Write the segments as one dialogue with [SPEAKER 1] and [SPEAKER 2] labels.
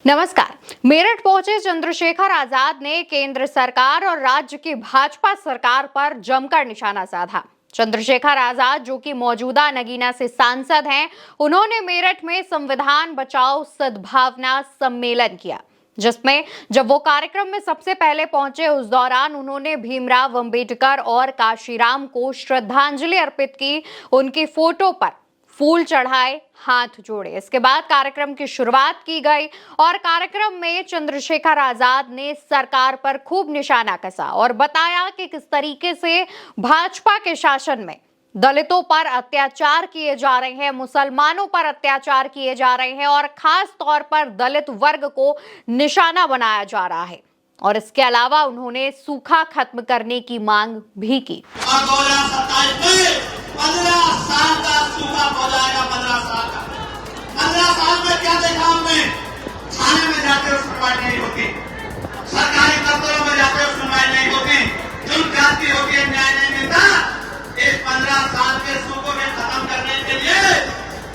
[SPEAKER 1] नमस्कार। मेरठ पहुंचे चंद्रशेखर आजाद ने केंद्र सरकार और राज्य की भाजपा सरकार पर जमकर निशाना साधा। चंद्रशेखर आजाद, जो कि मौजूदा नगीना से सांसद हैं, उन्होंने मेरठ में संविधान बचाओ सद्भावना सम्मेलन किया, जिसमें जब वो कार्यक्रम में सबसे पहले पहुंचे, उस दौरान उन्होंने भीमराव अंबेडकर और काशीराम को श्रद्धांजलि अर्पित की, उनकी फोटो पर फूल चढ़ाए, हाथ जोड़े। इसके बाद कार्यक्रम की शुरुआत की गई और कार्यक्रम में चंद्रशेखर आजाद ने सरकार पर खूब निशाना कसा और बताया कि किस तरीके से भाजपा के शासन में दलितों पर अत्याचार किए जा रहे हैं, मुसलमानों पर अत्याचार किए जा रहे हैं और खास तौर पर दलित वर्ग को निशाना बनाया जा रहा है। और इसके अलावा उन्होंने सूखा खत्म करने की मांग भी की।
[SPEAKER 2] 15 साल का सूखा हो जाएगा। 15 साल का 15 साल में क्या देखा हमने? थाने में जाते हो सुनवाई नहीं होती, सरकारी दफ्तरों में जाते हो सुनवाई नहीं होती, जो जाती होती है न्याय नहीं मिलता। इस 15 साल के सूखे में खत्म करने के लिए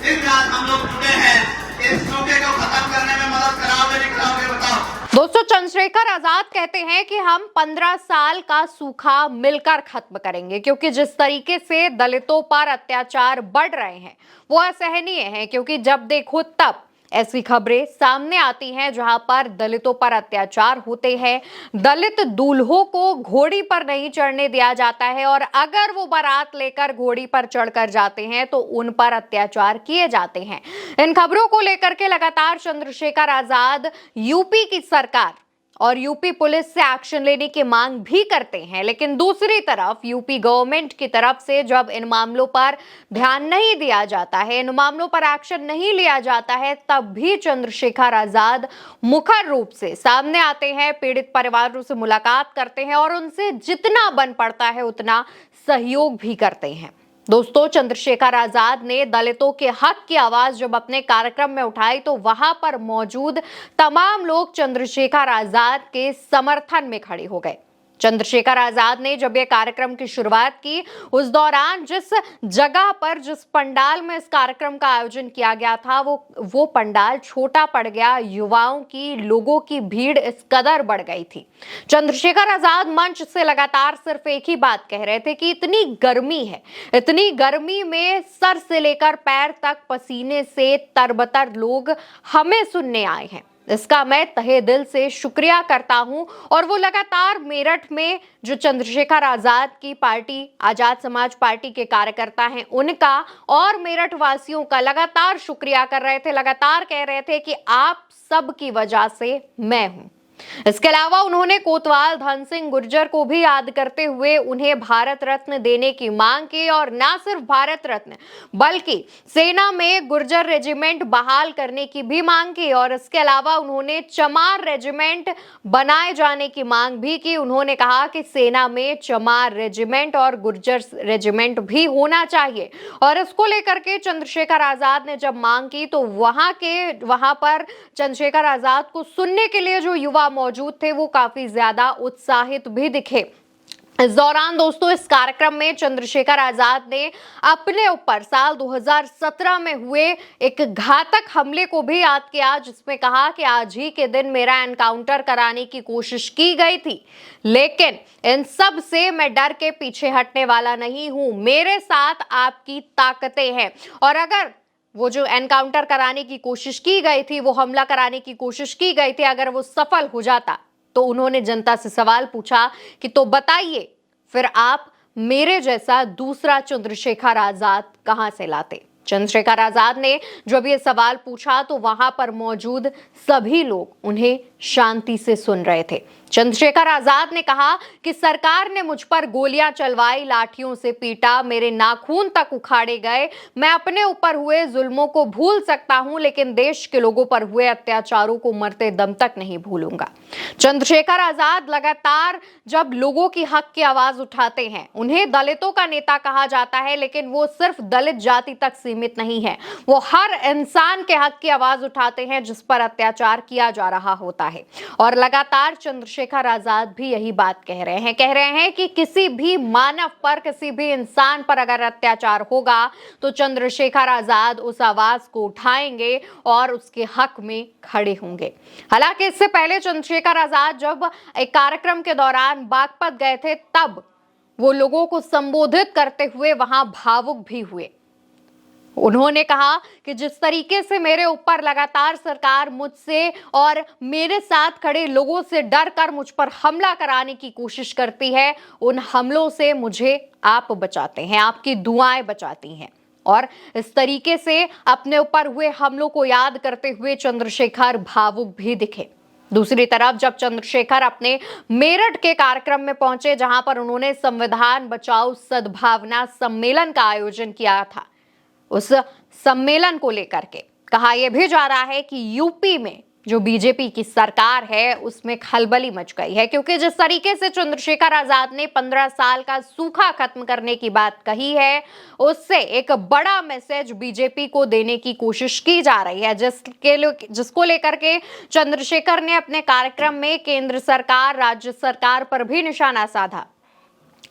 [SPEAKER 2] दिन रात हम लोग जुटे हैं। इस सूखे को खत्म करने में मदद कराओगे नहीं कराओगे बताओ।
[SPEAKER 1] दोस्तों, चंद्रशेखर आजाद कहते हैं कि हम 15 साल का सूखा मिलकर खत्म करेंगे, क्योंकि जिस तरीके से दलितों पर अत्याचार बढ़ रहे हैं वो असहनीय है। क्योंकि जब देखो तब ऐसी खबरें सामने आती हैं जहां पर दलितों पर अत्याचार होते हैं, दलित दूल्हों को घोड़ी पर नहीं चढ़ने दिया जाता है और अगर वो बारात लेकर घोड़ी पर चढ़कर जाते हैं तो उन पर अत्याचार किए जाते हैं। इन खबरों को लेकर के लगातार चंद्रशेखर आजाद यूपी की सरकार और यूपी पुलिस से एक्शन लेने की मांग भी करते हैं, लेकिन दूसरी तरफ यूपी गवर्नमेंट की तरफ से जब इन मामलों पर ध्यान नहीं दिया जाता है, इन मामलों पर एक्शन नहीं लिया जाता है, तब भी चंद्रशेखर आजाद मुखर रूप से सामने आते हैं, पीड़ित परिवारों से मुलाकात करते हैं और उनसे जितना बन पड़ता है उतना सहयोग भी करते हैं। दोस्तों, चंद्रशेखर आजाद ने दलितों के हक की आवाज जब अपने कार्यक्रम में उठाई तो वहां पर मौजूद तमाम लोग चंद्रशेखर आजाद के समर्थन में खड़े हो गए। चंद्रशेखर आजाद ने जब यह कार्यक्रम की शुरुआत की, उस दौरान जिस जगह पर, जिस पंडाल में इस कार्यक्रम का आयोजन किया गया था, वो पंडाल छोटा पड़ गया। युवाओं की, लोगों की भीड़ इस कदर बढ़ गई थी। चंद्रशेखर आजाद मंच से लगातार सिर्फ एक ही बात कह रहे थे कि इतनी गर्मी है, इतनी गर्मी में सर से लेकर पैर तक पसीने से तरबतर लोग हमें सुनने आए हैं। इसका मैं तहे दिल से शुक्रिया करता हूं। और वो लगातार मेरठ में जो चंद्रशेखर आजाद की पार्टी, आजाद समाज पार्टी के कार्यकर्ता हैं, उनका और मेरठ वासियों का लगातार शुक्रिया कर रहे थे, लगातार कह रहे थे कि आप सब की वजह से मैं हूं। इसके अलावा उन्होंने कोतवाल धन सिंह गुर्जर को भी याद करते हुए उन्हें भारत रत्न देने की मांग की और न सिर्फ भारत रत्न बल्कि सेना में गुर्जर रेजिमेंट बहाल करने की भी मांग की और इसके अलावा उन्होंने चमार रेजिमेंट बनाए जाने की मांग भी की। उन्होंने कहा कि सेना में चमार रेजिमेंट और गुर्जर रेजिमेंट भी होना चाहिए और इसको लेकर के चंद्रशेखर आजाद ने जब मांग की तो वहां पर चंद्रशेखर आजाद को सुनने के लिए जो युवा मौजूद थे वो काफी ज्यादा उत्साहित भी दिखे। इस दौरान दोस्तों, इस कार्यक्रम में चंद्रशेखर आजाद ने अपने ऊपर साल 2017 में हुए एक घातक हमले को भी याद किया, जिसमें कहा कि आज ही के दिन मेरा एनकाउंटर कराने की कोशिश की गई थी, लेकिन इन सब से मैं डर के पीछे हटने वाला नहीं हूं। मेरे साथ आपकी ताकतें हैं और अगर वो जो एनकाउंटर कराने की कोशिश की गई थी, वो हमला कराने की कोशिश की गई थी, अगर वो सफल हो जाता तो उन्होंने जनता से सवाल पूछा कि तो बताइए फिर आप मेरे जैसा दूसरा चंद्रशेखर आजाद कहां से लाते। चंद्रशेखर आजाद ने जब ये सवाल पूछा तो वहां पर मौजूद सभी लोग उन्हें शांति से सुन रहे थे। चंद्रशेखर आजाद ने कहा कि सरकार ने मुझ पर गोलियां चलवाई, लाठियों से पीटा, मेरे नाखून तक उखाड़े गए। मैं अपने ऊपर हुए जुल्मों को भूल सकता हूं, लेकिन देश के लोगों पर हुए अत्याचारों को मरते दम तक नहीं भूलूंगा। चंद्रशेखर आजाद लगातार जब लोगों की हक की आवाज उठाते हैं, उन्हें दलितों का नेता कहा जाता है, लेकिन वो सिर्फ दलित जाति तक सीमित नहीं है, वो हर इंसान के हक की आवाज उठाते हैं जिस पर अत्याचार किया जा रहा होता है। और लगातार चंद्रशेखर चंद्रशेखर आजाद भी यही बात कह रहे हैं कि किसी भी मानव पर, किसी भी इंसान पर अगर अत्याचार होगा तो चंद्रशेखर आजाद उस आवाज को उठाएंगे और उसके हक में खड़े होंगे। हालांकि इससे पहले चंद्रशेखर आजाद जब एक कार्यक्रम के दौरान बागपत गए थे, तब वो लोगों को संबोधित करते हुए वहां भावुक भी हुए। उन्होंने कहा कि जिस तरीके से मेरे ऊपर लगातार सरकार मुझसे और मेरे साथ खड़े लोगों से डर कर मुझ पर हमला कराने की कोशिश करती है, उन हमलों से मुझे आप बचाते हैं, आपकी दुआएं बचाती हैं। और इस तरीके से अपने ऊपर हुए हमलों को याद करते हुए चंद्रशेखर भावुक भी दिखे। दूसरी तरफ जब चंद्रशेखर अपने मेरठ के कार्यक्रम में पहुंचे, जहां पर उन्होंने संविधान बचाओ सद्भावना सम्मेलन का आयोजन किया था, उस सम्मेलन को लेकर के कहा यह भी जा रहा है कि यूपी में जो बीजेपी की सरकार है उसमें खलबली मच गई है, क्योंकि जिस तरीके से चंद्रशेखर आजाद ने 15 साल का सूखा खत्म करने की बात कही है, उससे एक बड़ा मैसेज बीजेपी को देने की कोशिश की जा रही है, जिसको लेकर के चंद्रशेखर ने अपने कार्यक्रम में केंद्र सरकार, राज्य सरकार पर भी निशाना साधा।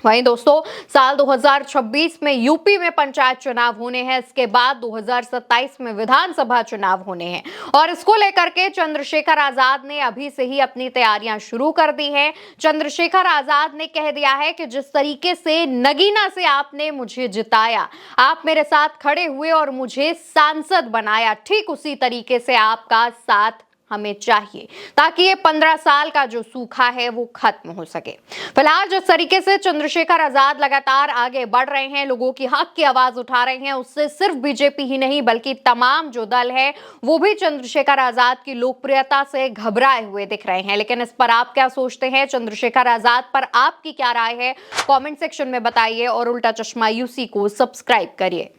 [SPEAKER 1] वहीं दोस्तों, साल 2026 में यूपी में पंचायत चुनाव होने हैं, इसके बाद 2027 में विधानसभा चुनाव होने हैं और इसको लेकर के चंद्रशेखर आजाद ने अभी से ही अपनी तैयारियां शुरू कर दी हैं। चंद्रशेखर आजाद ने कह दिया है कि जिस तरीके से नगीना से आपने मुझे जिताया, आप मेरे साथ खड़े हुए और मुझे सांसद बनाया, ठीक उसी तरीके से आपका साथ हमें चाहिए ताकि ये 15 साल का जो सूखा है वो खत्म हो सके। फिलहाल जिस तरीके से चंद्रशेखर आजाद लगातार आगे बढ़ रहे हैं, लोगों की हक की आवाज उठा रहे हैं, उससे सिर्फ बीजेपी ही नहीं बल्कि तमाम जो दल है वो भी चंद्रशेखर आजाद की लोकप्रियता से घबराए हुए दिख रहे हैं। लेकिन इस पर आप क्या सोचते हैं? चंद्रशेखर आजाद पर आपकी क्या राय है? कॉमेंट सेक्शन में बताइए और उल्टा चश्मा यूसी को सब्सक्राइब करिए।